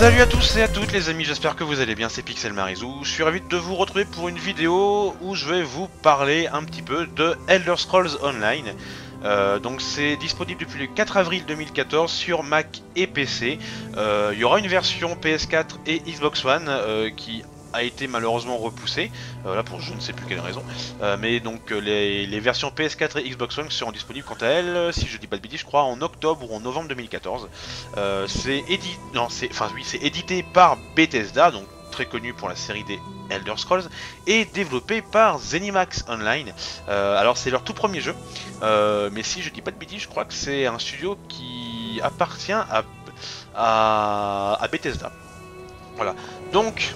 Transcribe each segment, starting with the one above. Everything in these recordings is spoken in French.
Salut à tous et à toutes les amis, j'espère que vous allez bien, c'est Pixel Marizou. Je suis ravi de vous retrouver pour une vidéo où je vais vous parler un petit peu de Elder Scrolls Online. Donc c'est disponible depuis le 4 avril 2014 sur Mac et PC. Il y aura une version PS4 et Xbox One qui a été malheureusement repoussée, là pour je ne sais plus quelle raison, mais donc les versions PS4 et Xbox One seront disponibles quant à elles, si je dis pas de bêtises, je crois en octobre ou en novembre 2014. C'est édité par Bethesda, donc très connu pour la série des Elder Scrolls, et développé par ZeniMax Online. Alors c'est leur tout premier jeu, mais si je dis pas de bêtises, je crois que c'est un studio qui appartient à Bethesda. Voilà, donc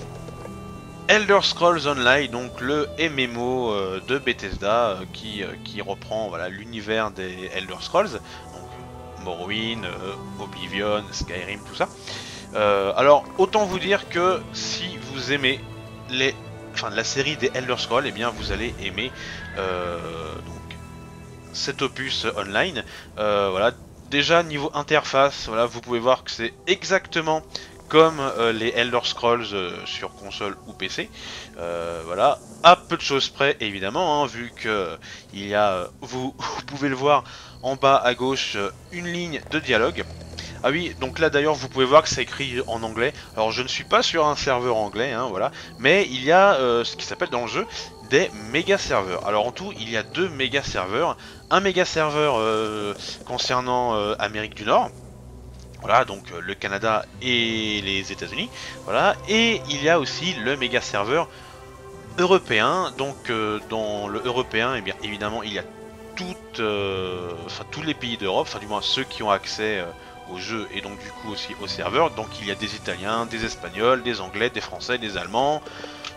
Elder Scrolls Online, donc le MMO de Bethesda qui reprend voilà, l'univers des Elder Scrolls, donc Morrowind, Oblivion, Skyrim, tout ça. Alors autant vous dire que si vous aimez la série des Elder Scrolls, eh bien vous allez aimer donc cet opus online. Voilà, déjà niveau interface, voilà, vous pouvez voir que c'est exactement comme les Elder Scrolls sur console ou PC. Voilà, à peu de choses près évidemment, hein, vu que il y a, vous pouvez le voir en bas à gauche, une ligne de dialogue. Ah oui, donc là d'ailleurs vous pouvez voir que c'est écrit en anglais. Alors je ne suis pas sur un serveur anglais, hein, voilà, mais il y a ce qui s'appelle dans le jeu des méga serveurs. Alors en tout il y a deux méga serveurs, un méga serveur concernant Amérique du Nord. Voilà, donc le Canada et les États-Unis. Voilà, et il y a aussi le méga serveur européen. Donc dans le européen, eh bien évidemment, il y a tous les pays d'Europe, enfin du moins ceux qui ont accès au jeu et donc du coup aussi au serveur. Donc il y a des Italiens, des Espagnols, des Anglais, des Français, des Allemands.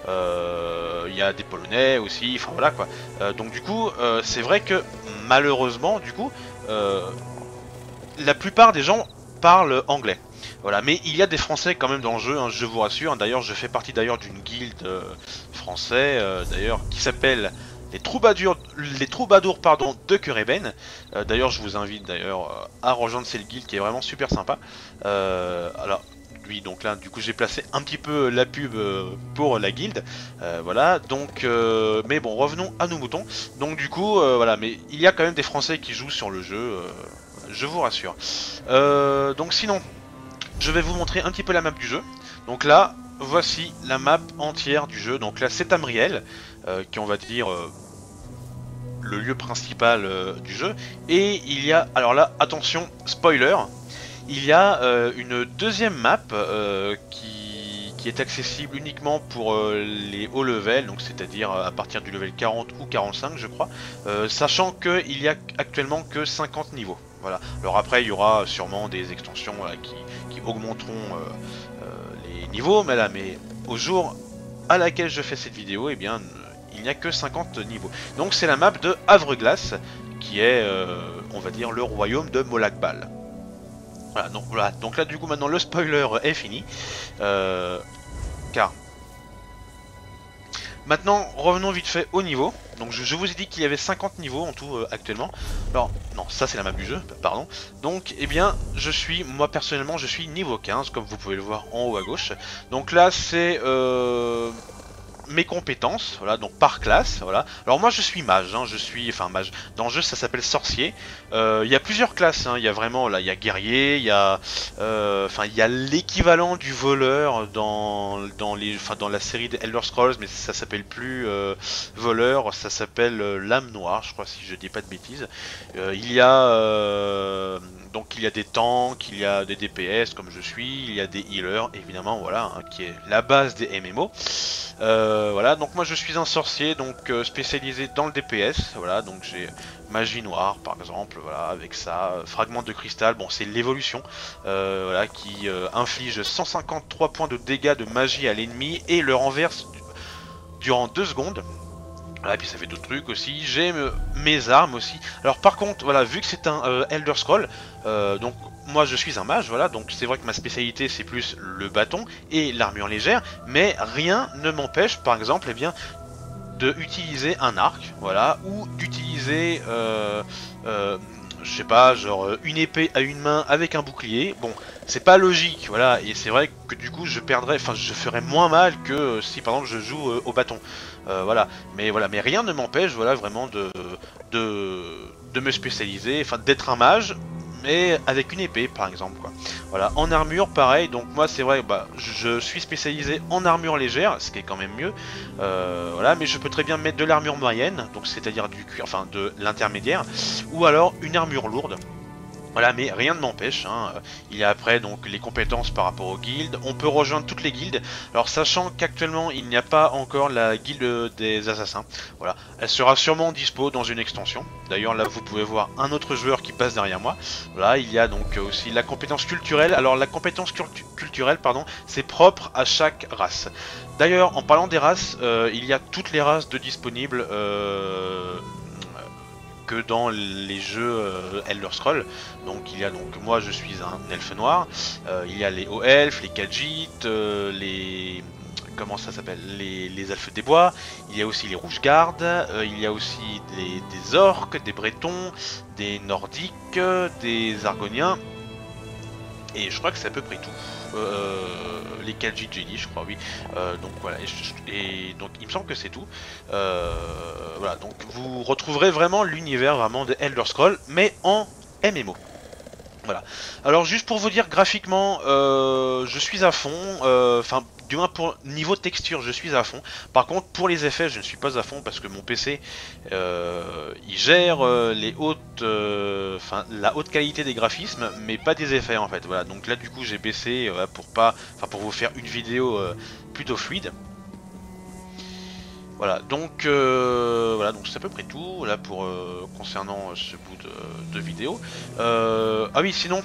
Il y a des Polonais aussi. Enfin voilà quoi. Donc du coup, c'est vrai que malheureusement, du coup, la plupart des gens parlent anglais. Voilà, mais il y a des Français quand même dans le jeu, hein, je vous rassure. D'ailleurs, je fais partie d'ailleurs d'une guilde français, d'ailleurs, qui s'appelle les troubadours pardon, de Cureben. D'ailleurs, je vous invite d'ailleurs à rejoindre cette guilde qui est vraiment super sympa. Alors, oui, donc là, du coup, j'ai placé un petit peu la pub pour la guilde. Voilà, donc, mais bon, revenons à nos moutons. Donc, du coup, voilà, mais il y a quand même des Français qui jouent sur le jeu. Je vous rassure. Donc sinon, je vais vous montrer un petit peu la map du jeu. Donc là, voici la map entière du jeu. Donc là, c'est Tamriel, qui on va dire le lieu principal du jeu. Et il y a, alors là, attention, spoiler, il y a une deuxième map qui est accessible uniquement pour les hauts levels, donc c'est-à-dire à partir du level 40 ou 45 je crois, sachant qu'il y a actuellement que 50 niveaux. Voilà. Alors après il y aura sûrement des extensions qui augmenteront les niveaux, mais là, mais au jour à laquelle je fais cette vidéo, eh bien il n'y a que 50 niveaux. Donc c'est la map de Havre-Glace qui est, on va dire, le royaume de Molakbal. Voilà, donc là du coup maintenant le spoiler est fini, car maintenant revenons vite fait au niveau. Donc je vous ai dit qu'il y avait 50 niveaux en tout actuellement. Alors non, ça c'est la map du jeu, pardon. Donc eh bien moi personnellement je suis niveau 15 comme vous pouvez le voir en haut à gauche. Donc là c'est mes compétences, voilà, donc par classe, voilà. Alors moi je suis mage, hein, mage. Dans le jeu ça s'appelle sorcier. Il y a plusieurs classes, hein. Il y a vraiment là, il y a guerrier, il y a, il y a l'équivalent du voleur dans la série des Elder Scrolls, mais ça s'appelle plus voleur, ça s'appelle lame noire, je crois si je dis pas de bêtises. Il y a donc il y a des tanks, il y a des DPS comme je suis, il y a des healers évidemment, voilà, hein, qui est la base des MMO. Voilà, donc moi je suis un sorcier donc spécialisé dans le DPS, voilà, donc j'ai magie noire par exemple, voilà, avec ça, fragment de cristal, bon c'est l'évolution, voilà, qui inflige 153 points de dégâts de magie à l'ennemi et le renverse durant 2 secondes. Voilà, et puis ça fait d'autres trucs aussi, j'ai mes armes aussi. Alors par contre, voilà, vu que c'est un Elder Scroll, donc moi je suis un mage, voilà, donc c'est vrai que ma spécialité c'est plus le bâton et l'armure légère, mais rien ne m'empêche par exemple eh bien, de utiliser un arc, voilà, ou d'utiliser je sais pas, genre une épée à une main avec un bouclier. Bon, c'est pas logique, voilà, et c'est vrai que du coup je perdrais, enfin je ferais moins mal que si par exemple je joue au bâton. Voilà, mais rien ne m'empêche, voilà, vraiment de me spécialiser, enfin d'être un mage, mais avec une épée par exemple, quoi. Voilà, en armure pareil, donc moi c'est vrai, bah je suis spécialisé en armure légère, ce qui est quand même mieux, voilà, mais je peux très bien mettre de l'armure moyenne, donc c'est-à-dire du cuir, enfin de l'intermédiaire, ou alors une armure lourde. Voilà, mais rien ne m'empêche, hein. Il y a après donc les compétences par rapport aux guildes, on peut rejoindre toutes les guildes, alors sachant qu'actuellement il n'y a pas encore la guilde des assassins, voilà, elle sera sûrement dispo dans une extension, d'ailleurs là vous pouvez voir un autre joueur qui passe derrière moi, voilà, il y a donc aussi la compétence culturelle, alors la compétence culturelle, pardon, c'est propre à chaque race. D'ailleurs, en parlant des races, il y a toutes les races de disponibles, que dans les jeux Elder Scrolls. Donc il y a donc moi je suis un elfe noir, il y a les hauts elfes, les Khajiit, les comment ça s'appelle, les elfes des bois, il y a aussi les rouges gardes, il y a aussi des orques, des bretons, des nordiques, des argoniens. Et je crois que c'est à peu près tout. Les Khajiit j'ai dit, je crois, oui. Donc voilà, et donc il me semble que c'est tout. Voilà, donc vous retrouverez vraiment l'univers vraiment de Elder Scrolls, mais en MMO. Voilà. Alors juste pour vous dire graphiquement, je suis à fond. Enfin, du moins pour niveau texture, je suis à fond. Par contre, pour les effets, je ne suis pas à fond parce que mon PC, il gère les hautes, enfin la haute qualité des graphismes, mais pas des effets en fait. Voilà. Donc là, du coup, j'ai baissé pour vous faire une vidéo plutôt fluide. Voilà, donc c'est à peu près tout là pour concernant ce bout de vidéo. Ah oui, sinon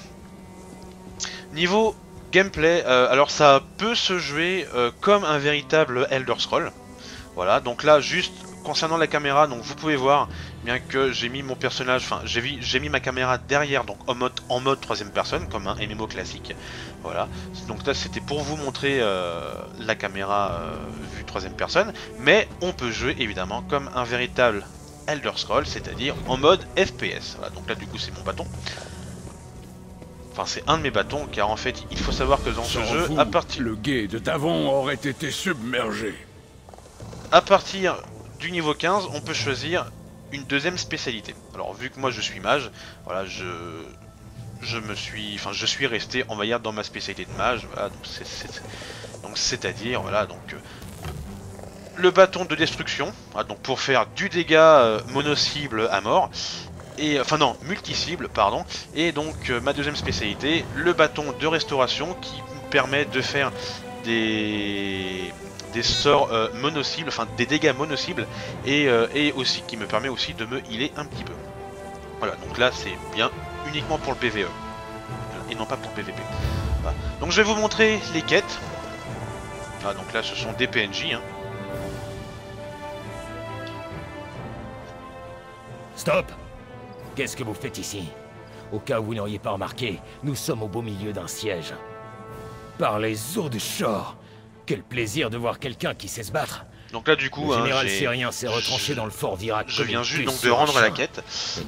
niveau gameplay, alors ça peut se jouer comme un véritable Elder Scroll. Voilà, donc là juste concernant la caméra, donc vous pouvez voir bien que j'ai mis mon personnage, enfin j'ai mis ma caméra derrière, donc en mode troisième personne comme un MMO classique. Voilà, donc là c'était pour vous montrer la caméra vue troisième personne, mais on peut jouer évidemment comme un véritable Elder Scroll, c'est-à-dire en mode FPS. Voilà, donc là du coup c'est mon bâton. Enfin c'est un de mes bâtons, car en fait il faut savoir que dans ce jeu, à partir... Le guet de Tavon aurait été submergé. À partir du niveau 15, on peut choisir une deuxième spécialité. Alors vu que moi je suis mage, voilà, je suis resté, on va dire, dans ma spécialité de mage. Voilà, donc c'est-à-dire, voilà, donc le bâton de destruction, voilà, donc pour faire du dégât mono-cible à mort. Et enfin non, multi-cible, pardon. Et donc ma deuxième spécialité, le bâton de restauration qui me permet de faire des sorts mono-cibles, enfin des dégâts mono-cibles, et aussi qui me permet aussi de me healer un petit peu. Voilà, donc là c'est bien uniquement pour le PvE et non pas pour le PvP. Voilà. Donc je vais vous montrer les quêtes. Ah, donc là ce sont des PNJ. Hein. Stop! Qu'est-ce que vous faites ici? Au cas où vous n'auriez pas remarqué, nous sommes au beau milieu d'un siège. Par les eaux de Shor! Quel plaisir de voir quelqu'un qui sait se battre! Donc là du coup, le général syrien s'est retranché dans le fort d'Irak. Je viens juste donc de rendre la quête.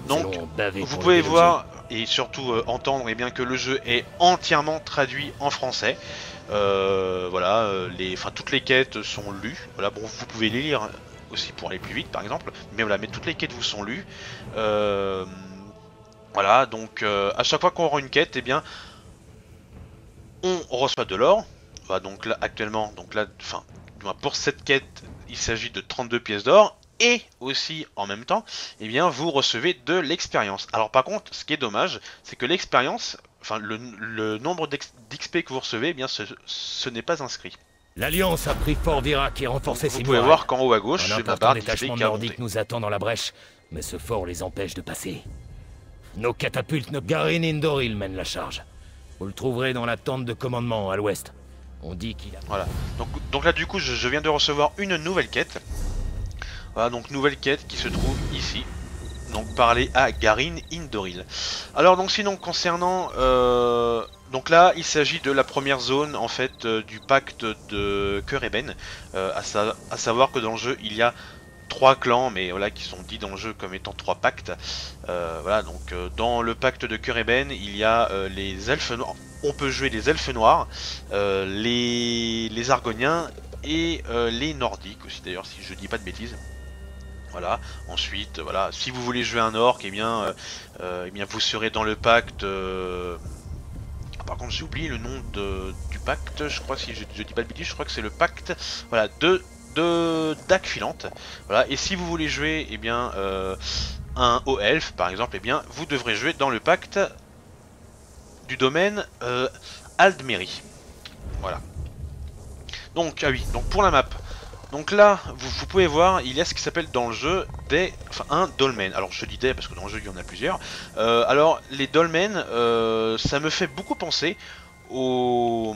Donc vous pouvez voir et surtout entendre bien que le jeu est entièrement traduit en français. Voilà, toutes les quêtes sont lues. Voilà, bon, vous pouvez les lire aussi pour aller plus vite par exemple, mais voilà, mais toutes les quêtes vous sont lues. Voilà, donc à chaque fois qu'on rend une quête, eh bien, on reçoit de l'or. Voilà, donc là actuellement, donc là, enfin, pour cette quête, il s'agit de 32 pièces d'or. Et aussi, en même temps, eh bien, vous recevez de l'expérience. Alors par contre, ce qui est dommage, c'est que l'expérience, enfin le nombre d'XP que vous recevez, eh bien, ce n'est pas inscrit. L'Alliance a pris fort d'Irak et renforcé ses murailles. Vous pouvez voir qu'en haut à gauche, j'ai ma barre d'XP nordique nous attend dans la brèche, mais ce fort les empêche de passer. Nos catapultes, Garin Indoril mène la charge. Vous le trouverez dans la tente de commandement à l'ouest. On dit qu'il a... Voilà. Donc là, du coup, je viens de recevoir une nouvelle quête. Voilà, donc nouvelle quête qui se trouve ici. Donc parler à Garin Indoril. Alors donc sinon concernant... donc là, il s'agit de la première zone en fait du pacte de Kereben. À savoir que dans le jeu, il y a 3 clans, mais voilà, qui sont dits dans le jeu comme étant 3 pactes. Voilà, donc dans le pacte de Cœur Ébène, il y a les elfes noirs. On peut jouer les elfes noirs, les argoniens et les nordiques aussi d'ailleurs, si je dis pas de bêtises. Voilà. Ensuite, voilà, si vous voulez jouer un orc, eh bien vous serez dans le pacte. Par contre, j'ai oublié le nom du pacte. Je crois, si je dis pas de bêtises, je crois que c'est le pacte. Voilà, de Dague Filante. Voilà. Et si vous voulez jouer, eh bien un haut elfe, par exemple, eh bien vous devrez jouer dans le pacte du domaine Aldmeri. Voilà. Donc, ah oui, donc pour la map. Donc là, vous pouvez voir, il y a ce qui s'appelle dans le jeu un dolmen. Alors je dis des parce que dans le jeu il y en a plusieurs. Alors les dolmens, ça me fait beaucoup penser aux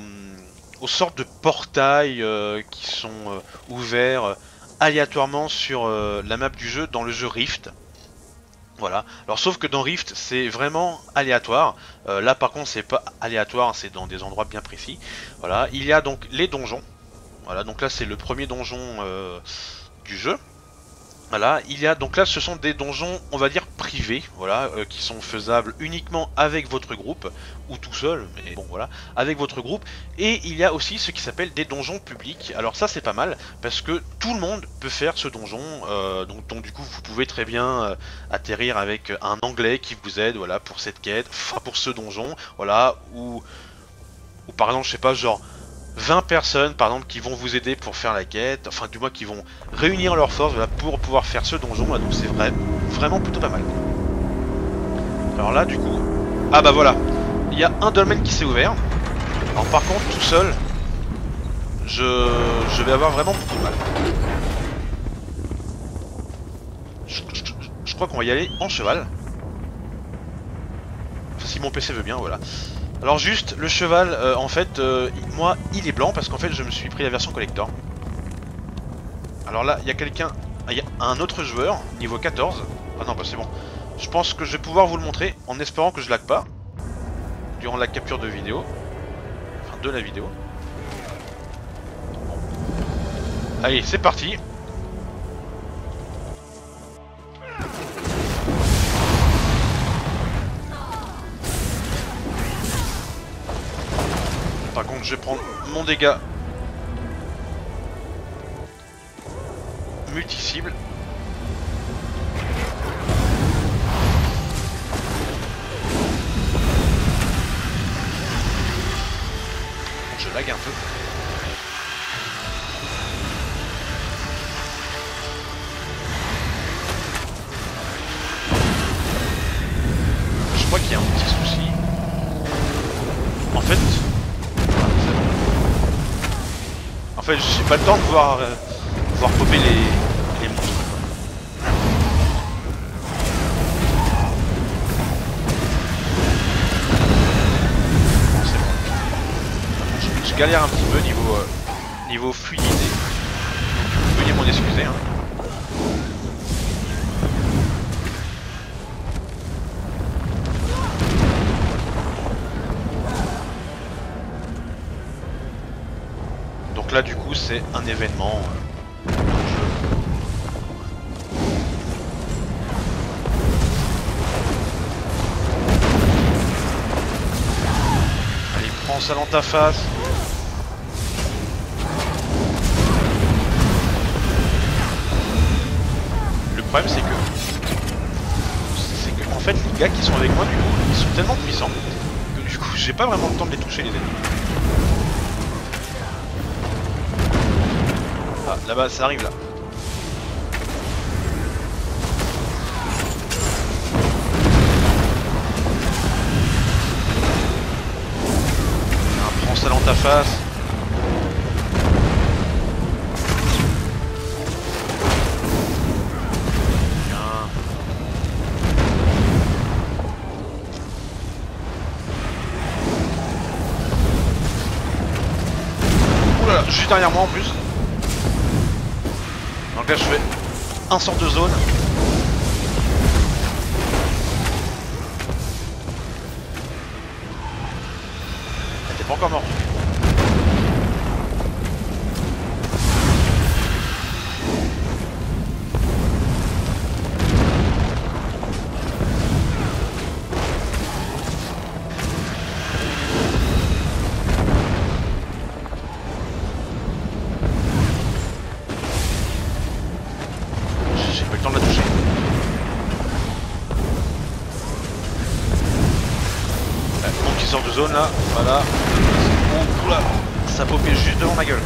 sortes de portails qui sont ouverts aléatoirement sur la map du jeu dans le jeu Rift. Voilà, alors sauf que dans Rift c'est vraiment aléatoire, là par contre c'est pas aléatoire, c'est dans des endroits bien précis. Voilà, il y a donc les donjons, voilà, donc là c'est le premier donjon du jeu. Voilà, il y a donc là ce sont des donjons on va dire privés, voilà, qui sont faisables uniquement avec votre groupe, ou tout seul, mais bon voilà, avec votre groupe. Et il y a aussi ce qui s'appelle des donjons publics, alors ça c'est pas mal, parce que tout le monde peut faire ce donjon, donc du coup vous pouvez très bien atterrir avec un anglais qui vous aide, voilà, pour cette quête, enfin pour ce donjon, voilà, ou par exemple je sais pas, genre 20 personnes par exemple qui vont vous aider pour faire la quête, enfin du moins qui vont réunir leurs forces, voilà, pour pouvoir faire ce donjon, voilà, donc c'est vraiment plutôt pas mal. Alors là du coup, ah bah voilà, il y a un dolmen qui s'est ouvert. Alors par contre tout seul, je vais avoir vraiment beaucoup de mal. Je crois qu'on va y aller en cheval. Enfin, si mon PC veut bien, voilà. Alors juste, le cheval, en fait, moi, il est blanc parce qu'en fait, je me suis pris la version collector. Alors là, il y a quelqu'un, il y a un autre joueur, niveau 14. Ah non, bah c'est bon. Je pense que je vais pouvoir vous le montrer en espérant que je lag pas durant la capture de vidéo. Enfin, de la vidéo. Bon. Allez, c'est parti. Par contre, je vais prendre mon dégât multi-cible. Je lag un peu. Je crois qu'il y a un petit souci. En fait, j'ai pas le temps de voir popper les monstres. Bon, c'est bon. Je galère un petit peu niveau fluidité. Veuillez m'en excuser. Hein. Donc là du coup c'est un événement dans le jeu. Allez, prends ça dans ta face. Le problème c'est que en fait les gars qui sont avec moi du coup ils sont tellement puissants que du coup j'ai pas vraiment le temps de les toucher les ennemis. Ah, là-bas, ça arrive là. Prends ça dans ta face. Tiens. Oulala, juste derrière moi en plus. Donc là je fais un sort de zone. T'es pas encore mort. sort de zone là, voilà. Oh, oula, ça popait juste devant ma gueule.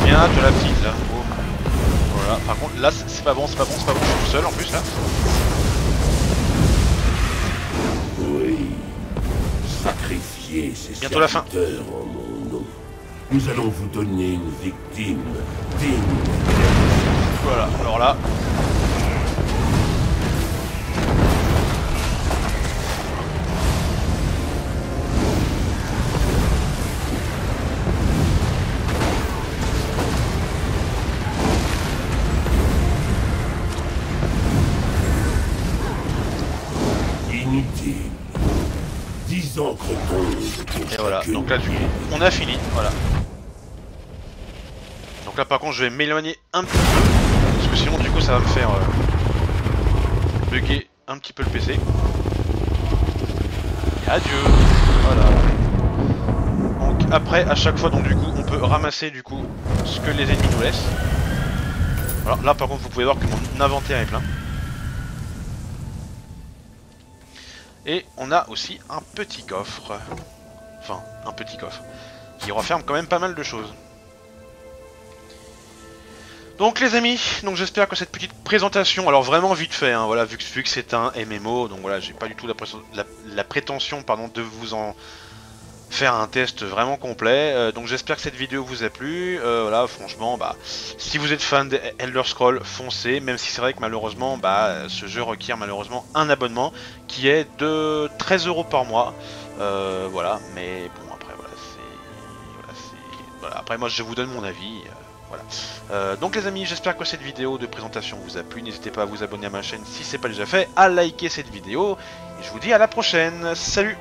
Bien de la petite là. Oh. Voilà, par contre là c'est pas bon, je suis tout seul en plus là. Oui. Sacrifiez ces Bientôt la fin. serviteurs en mon nom. Nous allons vous donner une victime digne. Voilà, alors là. Inutile. 10 encres tombent pour Et voilà, chacune. donc là du coup on a fini, voilà. Donc là par contre je vais m'éloigner un petit peu, parce que sinon du coup ça va me faire bugger un petit peu le PC. Et adieu. Voilà. Donc après à chaque fois donc du coup on peut ramasser du coup ce que les ennemis nous laissent. Alors là par contre vous pouvez voir que mon inventaire est plein. Et on a aussi un petit coffre. Enfin, un petit coffre. Qui renferme quand même pas mal de choses. Donc les amis, donc j'espère que cette petite présentation, alors vraiment vite fait, hein, voilà, vu que c'est un MMO, donc voilà, j'ai pas du tout la prétention pardon, de vous en faire un test vraiment complet. Donc j'espère que cette vidéo vous a plu. Voilà, franchement, bah, si vous êtes fan d'Elder Scrolls, foncez, même si c'est vrai que malheureusement, bah, ce jeu requiert malheureusement un abonnement qui est de 13 € par mois. Voilà, mais bon, après, voilà, après, moi, je vous donne mon avis. Voilà. Donc les amis, j'espère que cette vidéo de présentation vous a plu. N'hésitez pas à vous abonner à ma chaîne si c'est pas déjà fait, à liker cette vidéo. Et je vous dis à la prochaine. Salut!